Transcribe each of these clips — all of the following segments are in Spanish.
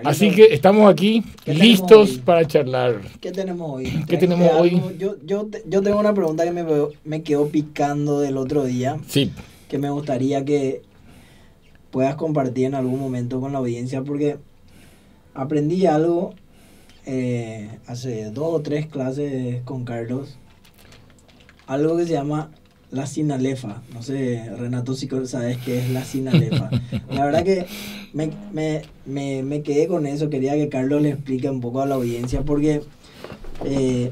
Así Carlitos, que estamos aquí ¿qué tenemos listos hoy? para charlar. ¿Qué tenemos hoy? ¿Qué ¿Trajiste tenemos hoy? algo? Yo tengo una pregunta que me quedó picando del otro día, Sí, que me gustaría que puedas compartir en algún momento con la audiencia, porque aprendí algo hace 2 o 3 clases con Carlos, algo que se llama la sinalefa. No sé, Renato, si sabes qué es la sinalefa. La verdad que me quedé con eso, quería que Carlos le explique un poco a la audiencia, porque eh,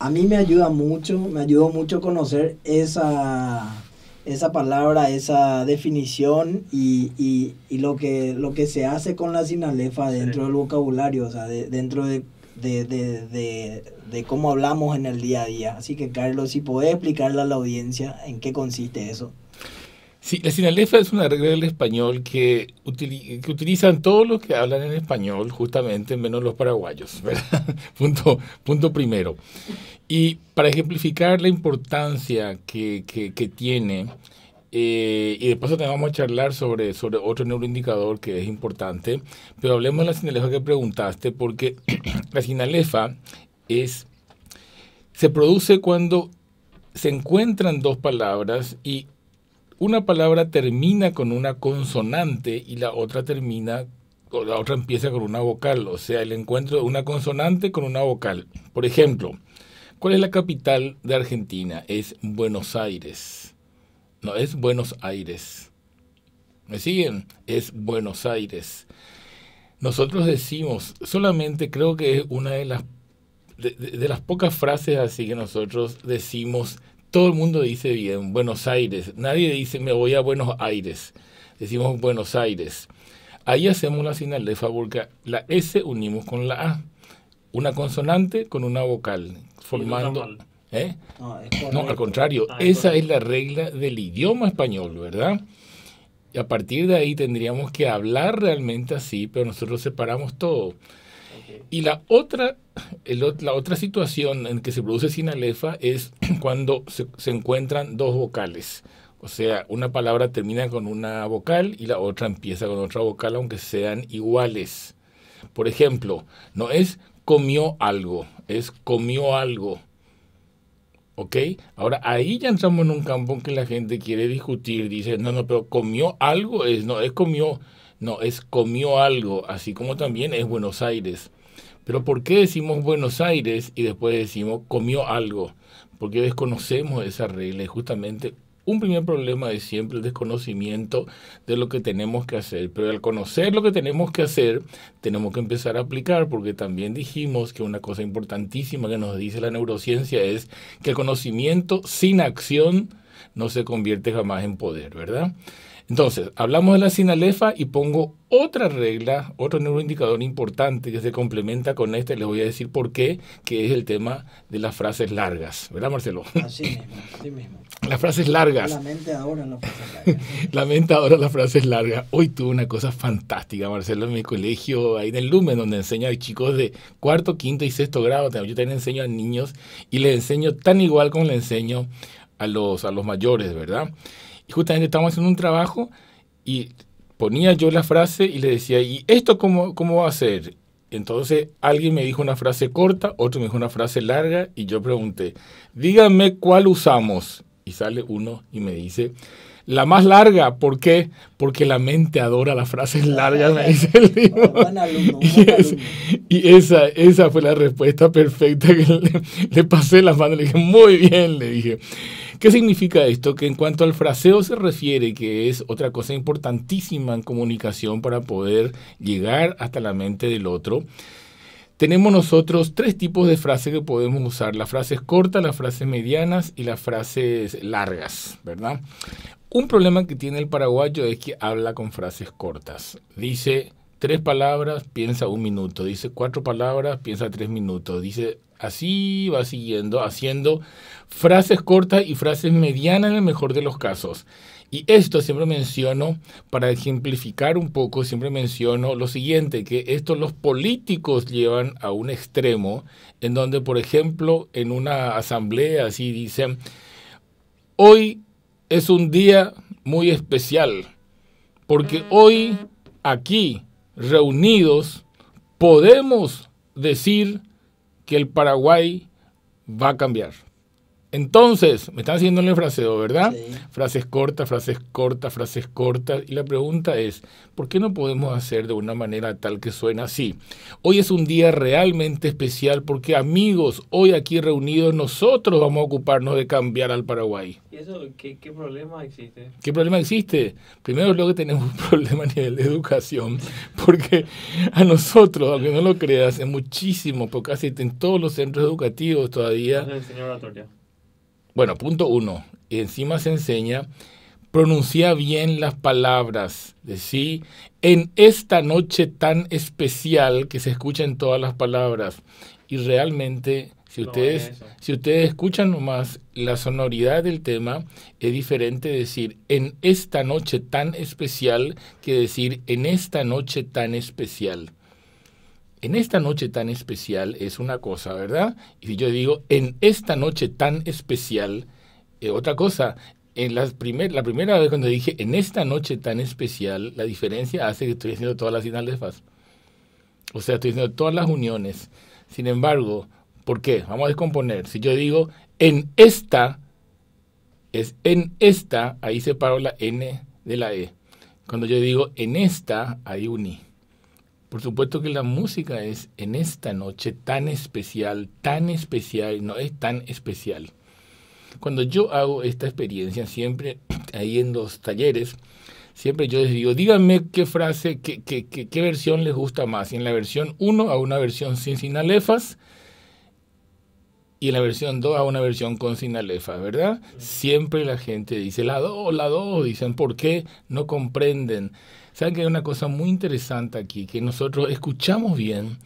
a mí me ayudó mucho conocer esa palabra, esa definición y lo que se hace con la sinalefa dentro del vocabulario, o sea, dentro de cómo hablamos en el día a día. Así que, Carlos, si podés explicarle a la audiencia en qué consiste eso. sí, la sinalefa es una regla del español que utilizan todos los que hablan en español, justamente, menos los paraguayos, ¿verdad? Punto primero. Y para ejemplificar la importancia que tiene, y después también vamos a charlar sobre otro neuroindicador que es importante, pero hablemos de la sinalefa que preguntaste, porque la sinalefa es, se produce cuando se encuentran dos palabras y una palabra termina con una consonante y la otra termina, o la otra empieza con una vocal, o sea, el encuentro de una consonante con una vocal. Por ejemplo, ¿cuál es la capital de Argentina? Es Buenos Aires. No, es Buenos Aires. ¿Me siguen? Es Buenos Aires. Nosotros decimos, solamente creo que es una de las pocas frases así que nosotros decimos, todo el mundo dice bien, Buenos Aires. Nadie dice me voy a Buenos Aires. Decimos Buenos Aires. Ahí hacemos la sinalefa porque la S unimos con la A. Una consonante con una vocal, Y no está formando... mal. ¿Eh? No, es No, al correcto. contrario, Ah, es esa es correcto. la regla del idioma español, ¿verdad? Y a partir de ahí tendríamos que hablar realmente así, pero nosotros separamos todo. Ok. Y la otra situación en que se produce sinalefa es cuando se encuentran dos vocales. O sea, una palabra termina con una vocal y la otra empieza con otra vocal, aunque sean iguales. Por ejemplo, no es comió algo, es comió algo. ¿Ok? Ahora ahí ya entramos en un campo en que la gente quiere discutir, dice, no, no, pero comió algo, no, es comió algo, así como también es Buenos Aires. Pero ¿por qué decimos Buenos Aires y después decimos comió algo? Porque desconocemos esa regla y justamente un primer problema es siempre el desconocimiento de lo que tenemos que hacer. Pero al conocer lo que tenemos que hacer, tenemos que empezar a aplicar, porque también dijimos que una cosa importantísima que nos dice la neurociencia es que el conocimiento sin acción no se convierte jamás en poder, ¿verdad? Entonces, hablamos de la sinalefa y pongo otra regla, otro neuroindicador importante que se complementa con este, les voy a decir por qué, que es el tema de las frases largas, ¿verdad, Marcelo? Así mismo, así mismo. Las frases largas. La mente ahora no pasa larga, así mismo. Lamenta ahora las frases largas. Hoy tuve una cosa fantástica, Marcelo, en mi colegio, ahí en el Lumen, donde enseño a chicos de cuarto, quinto y sexto grado. Yo también enseño a niños y les enseño tan igual como le enseño a los mayores, ¿verdad? Y justamente estábamos haciendo un trabajo y ponía yo la frase y le decía, ¿y esto cómo va a ser? Entonces alguien me dijo una frase corta, otro me dijo una frase larga y yo pregunté, díganme cuál usamos. Y sale uno y me dice, la más larga, ¿por qué? Porque la mente adora las frases largas, me dice el Oh, tipo. buen alumno, un Y, buen alumno. esa fue la respuesta perfecta que le pasé la mano, le dije, muy bien, le dije. ¿Qué significa esto? Que en cuanto al fraseo se refiere, que es otra cosa importantísima en comunicación para poder llegar hasta la mente del otro, tenemos nosotros tres tipos de frases que podemos usar: las frases cortas, las frases medianas y las frases largas, ¿verdad? Un problema que tiene el paraguayo es que habla con frases cortas. Dice 3 palabras, piensa 1 minuto. Dice 4 palabras, piensa 3 minutos. Dice así va siguiendo, haciendo frases cortas y frases medianas en el mejor de los casos. Y esto siempre menciono, para ejemplificar un poco, siempre menciono lo siguiente, que esto los políticos llevan a un extremo, en donde, por ejemplo, en una asamblea así dicen, hoy es un día muy especial, porque hoy aquí reunidos podemos decir que el Paraguay va a cambiar. Entonces, me están haciendo el fraseo, ¿verdad? Sí. Frases cortas, frases cortas, frases cortas. Y la pregunta es, ¿por qué no podemos hacer de una manera tal que suena así? Hoy es un día realmente especial porque, amigos, hoy aquí reunidos nosotros vamos a ocuparnos de cambiar al Paraguay. ¿Y eso qué problema existe? ¿Qué problema existe? Primero es lo que tenemos un problema a nivel de educación, porque a nosotros, aunque no lo creas, en muchísimos, porque casi en todos los centros educativos todavía... No se enseña oratoria. Bueno, punto uno, y encima se enseña, pronuncia bien las palabras, ¿sí? En esta noche tan especial que se escuchan todas las palabras. Y realmente, si No ustedes, es eso. si ustedes escuchan nomás la sonoridad del tema, es diferente decir en esta noche tan especial que decir en esta noche tan especial. En esta noche tan especial es una cosa, ¿verdad? Y si yo digo en esta noche tan especial, otra cosa. La primera vez cuando dije en esta noche tan especial, la diferencia hace que estoy haciendo todas las sinalefas. O sea, estoy haciendo todas las uniones. Sin embargo, ¿por qué? Vamos a descomponer. Si yo digo en esta, es en esta, ahí separo la N de la E. Cuando yo digo en esta, ahí uní. Por supuesto que la música es en esta noche tan especial, no es tan especial. Cuando yo hago esta experiencia, siempre ahí en los talleres, siempre yo les digo, díganme qué frase, qué versión les gusta más. Y en la versión 1 hago una versión sin sinalefas y en la versión 2 hago una versión con sinalefas, ¿verdad? Siempre la gente dice la 2, dicen, ¿por qué? No comprenden. Saben que hay una cosa muy interesante aquí, que nosotros escuchamos bien,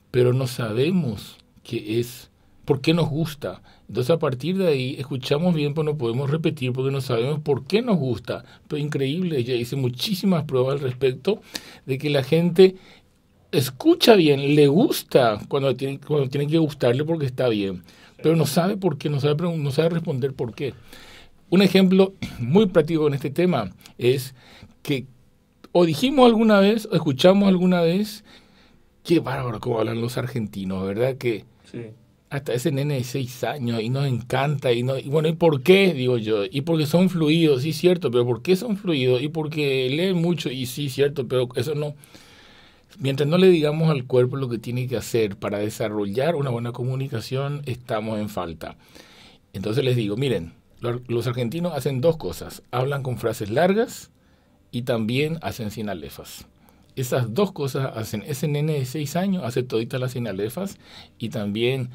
pero no sabemos qué es, por qué nos gusta. Entonces a partir de ahí escuchamos bien, pero no podemos repetir porque no sabemos por qué nos gusta. Pero increíble, ella hice muchísimas pruebas al respecto de que la gente escucha bien, le gusta cuando tiene que gustarle porque está bien, pero no sabe por qué, no sabe responder por qué. Un ejemplo muy práctico en este tema es que o dijimos alguna vez, o escuchamos alguna vez, qué bárbaro cómo hablan los argentinos, ¿verdad? Que Sí. hasta ese nene de 6 años y nos encanta, y bueno, ¿y por qué? Digo yo, y porque son fluidos, sí, cierto, pero ¿por qué son fluidos? Y porque leen mucho, y sí, cierto, pero eso no, mientras no le digamos al cuerpo lo que tiene que hacer para desarrollar una buena comunicación, estamos en falta. Entonces les digo, miren, los argentinos hacen dos cosas, hablan con frases largas, y también hacen sinalefas. Esas dos cosas hacen. Ese nene de 6 años hace toditas las sinalefas y también,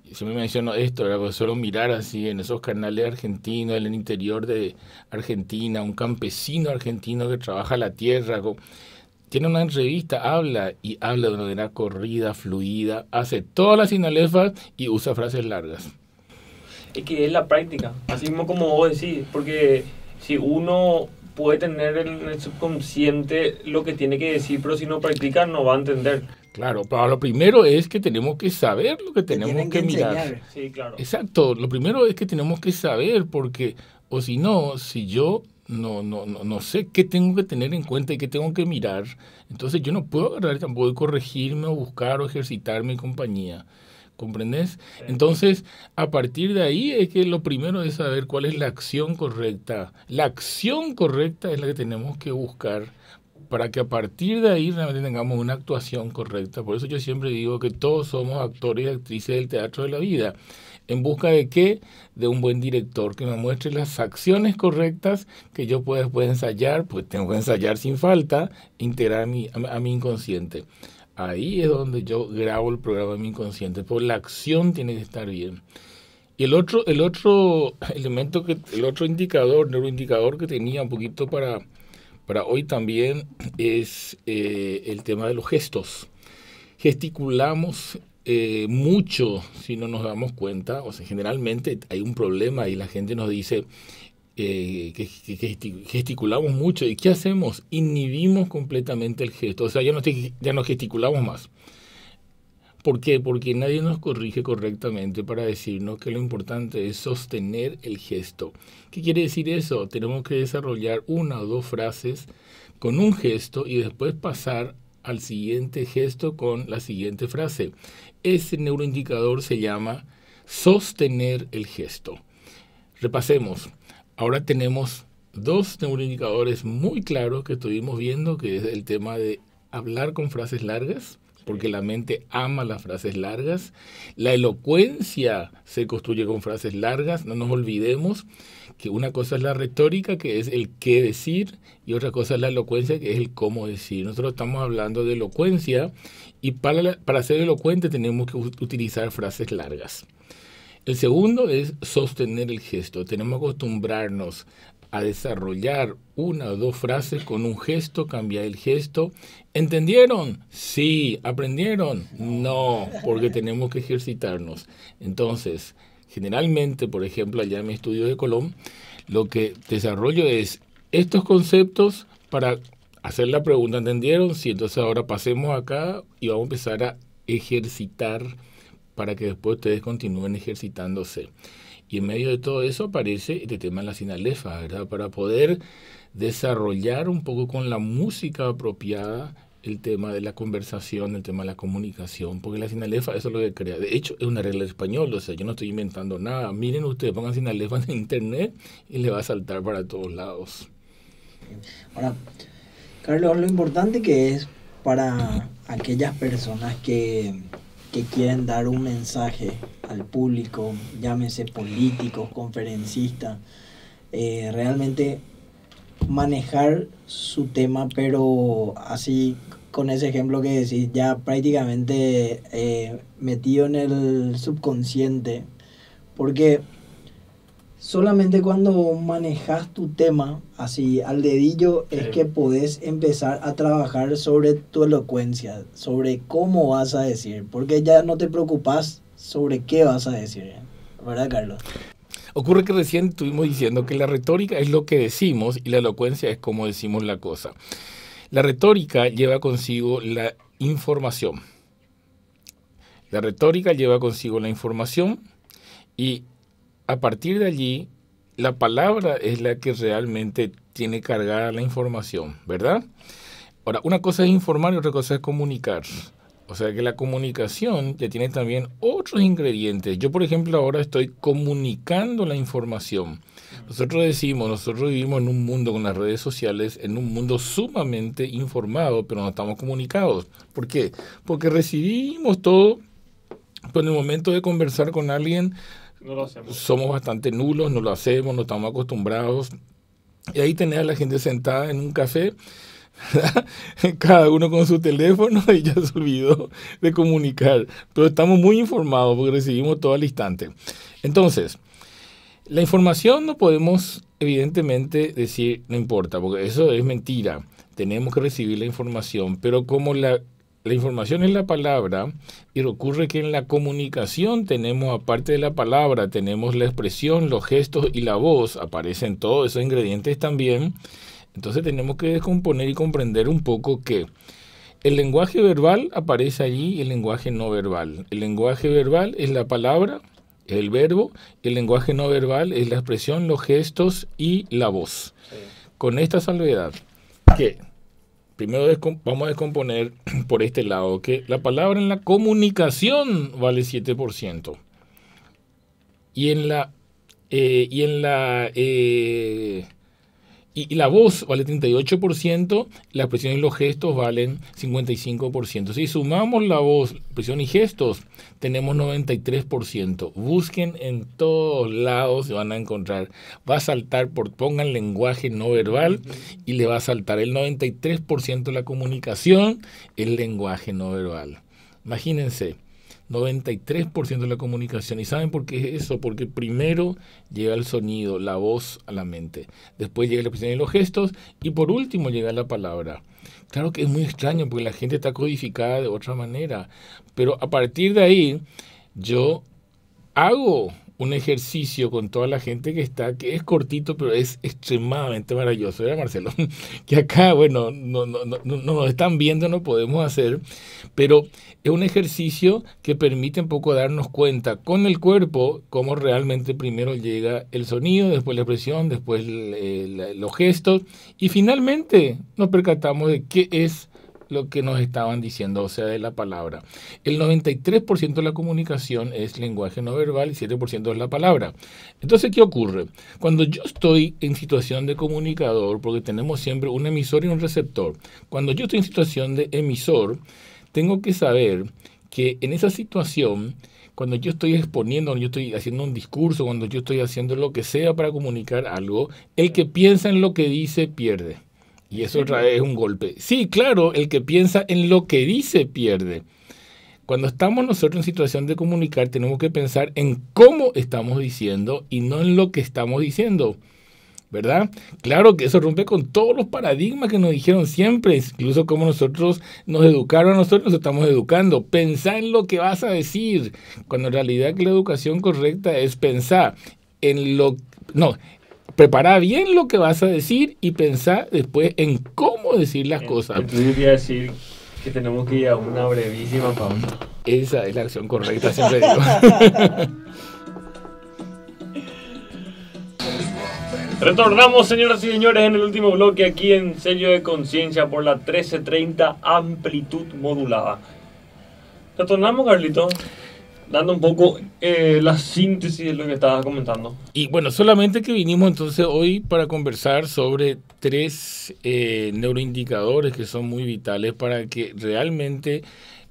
yo me menciono esto, ¿verdad? Solo mirar así en esos canales argentinos, en el interior de Argentina, un campesino argentino que trabaja la tierra, tiene una entrevista, habla de una manera corrida, fluida, hace todas las sinalefas y usa frases largas. Es que es la práctica, así mismo como vos decís, porque si uno puede tener en el subconsciente lo que tiene que decir, pero si no practica no va a entender. Claro, pero lo primero es que tenemos que saber lo que tenemos tienen que mirar. enseñar. Sí, claro. Exacto, lo primero es que tenemos que saber, porque, o si no, si yo no sé qué tengo que tener en cuenta y qué tengo que mirar, entonces yo no puedo agarrar tampoco y corregirme o buscar o ejercitar mi compañía. ¿Comprendes? Sí. Entonces, a partir de ahí es que lo primero es saber cuál es la acción correcta. La acción correcta es la que tenemos que buscar para que a partir de ahí realmente tengamos una actuación correcta. Por eso yo siempre digo que todos somos actores y actrices del teatro de la vida. ¿En busca de qué? De un buen director que me muestre las acciones correctas que yo pueda después ensayar, pues tengo que ensayar sin falta, integrar a mi inconsciente. Ahí es donde yo grabo el programa de mi inconsciente, pero la acción tiene que estar bien. Y el otro elemento, el otro neuroindicador que tenía un poquito para hoy también es el tema de los gestos. Gesticulamos mucho si no nos damos cuenta, o sea, generalmente hay un problema y la gente nos dice que gesticulamos mucho. ¿Y qué hacemos? Inhibimos completamente el gesto, o sea, ya no gesticulamos más. ¿Por qué? Porque nadie nos corrige correctamente para decirnos que lo importante es sostener el gesto. ¿Qué quiere decir eso? Tenemos que desarrollar una o dos frases con un gesto y después pasar al siguiente gesto con la siguiente frase. Ese neuroindicador se llama sostener el gesto. Repasemos. Ahora tenemos dos neuroindicadores muy claros que estuvimos viendo, que es el tema de hablar con frases largas, porque la mente ama las frases largas. La elocuencia se construye con frases largas. No nos olvidemos que una cosa es la retórica, que es el qué decir, y otra cosa es la elocuencia, que es el cómo decir. Nosotros estamos hablando de elocuencia, y para ser elocuente tenemos que utilizar frases largas. El segundo es sostener el gesto. Tenemos que acostumbrarnos a desarrollar una o dos frases con un gesto, cambiar el gesto. ¿Entendieron? Sí. ¿Aprendieron? No, porque tenemos que ejercitarnos. Entonces, generalmente, por ejemplo, allá en mi estudio de Colón, lo que desarrollo es estos conceptos para hacer la pregunta, ¿entendieron? Sí, entonces ahora pasemos acá y vamos a empezar a ejercitar para que después ustedes continúen ejercitándose. Y en medio de todo eso aparece este tema de la sinalefa, ¿verdad? Para poder desarrollar un poco con la música apropiada el tema de la conversación, el tema de la comunicación, porque la sinalefa eso es lo que crea. De hecho, es una regla de español, o sea, yo no estoy inventando nada. Miren ustedes, pongan sinalefa en internet y le va a saltar para todos lados. Ahora, Carlos, lo importante que es para aquellas personas que quieren dar un mensaje al público, llámese políticos, conferencistas, realmente manejar su tema, pero así con ese ejemplo que decís, ya prácticamente metido en el subconsciente, porque solamente cuando manejas tu tema así al dedillo es que podés empezar a trabajar sobre tu elocuencia, sobre cómo vas a decir, porque ya no te preocupas sobre qué vas a decir, ¿verdad, Carlos? Ocurre que recién estuvimos diciendo que la retórica es lo que decimos y la elocuencia es cómo decimos la cosa. La retórica lleva consigo la información. La retórica lleva consigo la información y a partir de allí, la palabra es la que realmente tiene cargada la información, ¿verdad? Ahora, una cosa es informar y otra cosa es comunicar. O sea que la comunicación ya tiene también otros ingredientes. Yo, por ejemplo, ahora estoy comunicando la información. Nosotros vivimos en un mundo con las redes sociales, en un mundo sumamente informado, pero no estamos comunicados. ¿Por qué? Porque recibimos todo, pero en el momento de conversar con alguien, no lo hacemos. Somos bastante nulos, no lo hacemos, no estamos acostumbrados. Y ahí tenés a la gente sentada en un café, ¿verdad? Cada uno con su teléfono y ya se olvidó de comunicar. Pero estamos muy informados porque recibimos todo al instante. Entonces, la información no podemos evidentemente decir no importa, porque eso es mentira. Tenemos que recibir la información, pero como la información es la palabra, y ocurre que en la comunicación tenemos, aparte de la palabra, tenemos la expresión, los gestos y la voz, aparecen todos esos ingredientes también. Entonces tenemos que descomponer y comprender un poco que el lenguaje verbal aparece allí y el lenguaje no verbal. El lenguaje verbal es la palabra, es el verbo, el lenguaje no verbal es la expresión, los gestos y la voz. Sí. Con esta salvedad, que primero vamos a descomponer por este lado que la palabra en la comunicación vale 7%. Y la voz vale 38%, la expresión y los gestos valen 55%. Si sumamos la voz, expresión y gestos, tenemos 93%. Busquen en todos lados y van a encontrar. Va a saltar, pongan lenguaje no verbal y le va a saltar el 93% de la comunicación, el lenguaje no verbal. Imagínense. 93% de la comunicación. ¿Y saben por qué es eso? Porque primero llega el sonido, la voz a la mente. Después llega la expresión y los gestos. Y por último llega la palabra. Claro que es muy extraño porque la gente está codificada de otra manera. Pero a partir de ahí, yo hago un ejercicio con toda la gente que está, que es cortito, pero es extremadamente maravilloso, ¿verdad, Marcelo? Que acá, bueno, no nos están viendo, no podemos hacer, pero es un ejercicio que permite un poco darnos cuenta con el cuerpo cómo realmente primero llega el sonido, después la expresión, después los gestos, y finalmente nos percatamos de qué es lo que nos estaban diciendo, o sea, de la palabra. El 93% de la comunicación es lenguaje no verbal y 7% es la palabra. Entonces, ¿qué ocurre? Cuando yo estoy en situación de comunicador, porque tenemos siempre un emisor y un receptor, cuando yo estoy en situación de emisor, tengo que saber que en esa situación, cuando yo estoy exponiendo, cuando yo estoy haciendo un discurso, cuando yo estoy haciendo lo que sea para comunicar algo, el que piensa en lo que dice pierde. Y eso otra vez es un golpe. Sí, claro, el que piensa en lo que dice pierde. Cuando estamos nosotros en situación de comunicar, tenemos que pensar en cómo estamos diciendo y no en lo que estamos diciendo, ¿verdad? Claro que eso rompe con todos los paradigmas que nos dijeron siempre, incluso como nosotros nos educaron a nosotros, nos estamos educando. Pensá en lo que vas a decir, cuando en realidad que la educación correcta es pensar en lo... No, prepara bien lo que vas a decir y pensar después en cómo decir las cosas. Entonces quería decir que tenemos que ir a una brevísima pausa. Esa es la acción correcta, siempre digo. Retornamos, señoras y señores, en el último bloque aquí en Sello de Conciencia por la 1330 Amplitud Modulada. Retornamos, Carlito, dando un poco la síntesis de lo que estabas comentando. Y bueno, solamente que vinimos entonces hoy para conversar sobre 3 neuroindicadores que son muy vitales para que realmente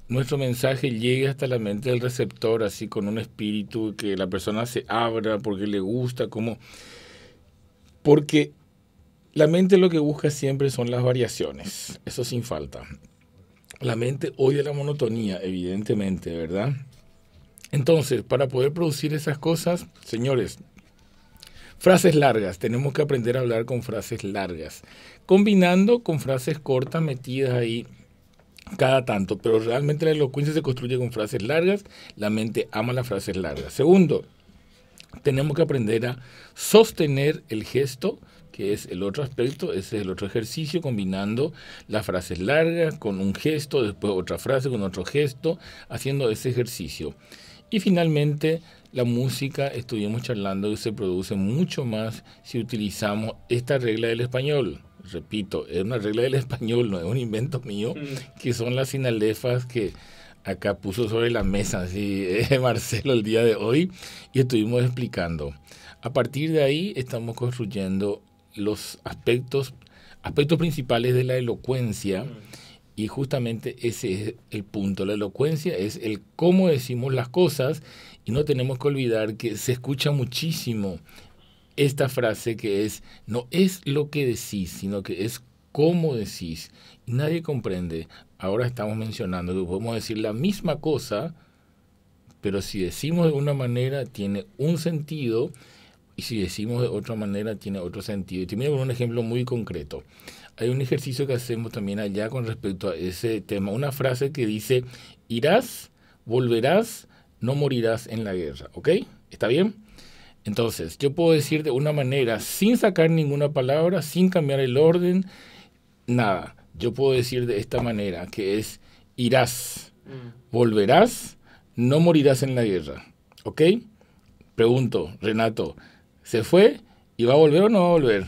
nuestro mensaje llegue hasta la mente del receptor, así con un espíritu, que la persona se abra porque le gusta, como... Porque la mente lo que busca siempre son las variaciones, eso sin falta. La mente odia la monotonía, evidentemente, ¿verdad? Entonces, para poder producir esas cosas, señores, frases largas, tenemos que aprender a hablar con frases largas, combinando con frases cortas metidas ahí cada tanto, pero realmente la elocuencia se construye con frases largas, la mente ama las frases largas. Segundo, tenemos que aprender a sostener el gesto, que es el otro aspecto, ese es el otro ejercicio, combinando las frases largas con un gesto, después otra frase con otro gesto, haciendo ese ejercicio. Y finalmente, la música, estuvimos charlando que se produce mucho más si utilizamos esta regla del español. Repito, es una regla del español, no es un invento mío, que son las sinalefas que acá puso sobre la mesa así, Marcelo el día de hoy, y estuvimos explicando. A partir de ahí estamos construyendo los aspectos principales de la elocuencia, y justamente ese es el punto. La elocuencia es el cómo decimos las cosas, y no tenemos que olvidar que se escucha muchísimo esta frase que es, no es lo que decís, sino que es cómo decís. Y nadie comprende. Ahora estamos mencionando que podemos decir la misma cosa, pero si decimos de una manera tiene un sentido y si decimos de otra manera tiene otro sentido. Y te voy a poner un ejemplo muy concreto. Hay un ejercicio que hacemos también allá con respecto a ese tema. Una frase que dice, irás, volverás, no morirás en la guerra. ¿Ok? ¿Está bien? Entonces, yo puedo decir de una manera sin sacar ninguna palabra, sin cambiar el orden, nada. Yo puedo decir de esta manera, que es irás, volverás, no morirás en la guerra. ¿Ok? Pregunto, Renato, ¿se fue y va a volver o no va a volver?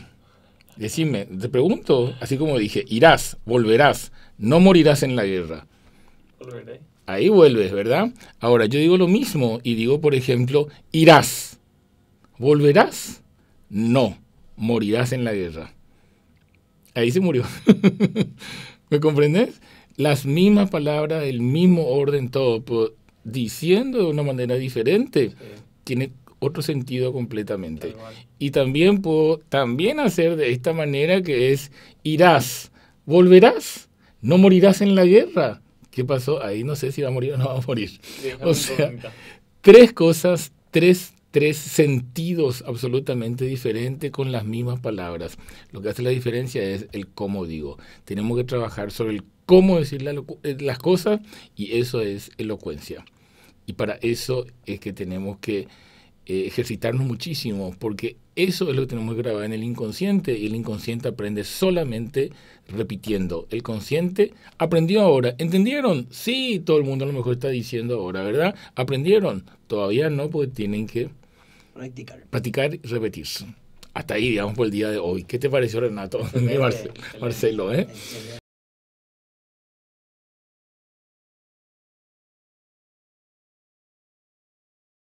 Decime, te pregunto, así como dije, irás, volverás, no morirás en la guerra. Volveré. Ahí vuelves, ¿verdad? Ahora, yo digo lo mismo y digo, por ejemplo, irás, volverás, no, morirás en la guerra. Ahí se murió. ¿Me comprendes? Las mismas palabras, el mismo orden, todo, pero diciendo de una manera diferente, tiene otro sentido completamente. Y también puedo hacer de esta manera que es, irás, volverás, no morirás en la guerra. ¿Qué pasó? Ahí no sé si va a morir o no va a morir. O sea, 3 cosas, tres sentidos absolutamente diferentes con las mismas palabras. Lo que hace la diferencia es el cómo digo. Tenemos que trabajar sobre el cómo decir las cosas, y eso es elocuencia. Y para eso es que tenemos que ejercitarnos muchísimo, porque eso es lo que tenemos que grabar en el inconsciente, y el inconsciente aprende solamente repitiendo. El consciente aprendió ahora. ¿Entendieron? Sí, todo el mundo a lo mejor está diciendo ahora, ¿verdad? ¿Aprendieron? Todavía no, porque tienen que practicar y repetir. Hasta ahí, digamos, por el día de hoy. ¿Qué te pareció, Renato? Marcelo, ¿eh?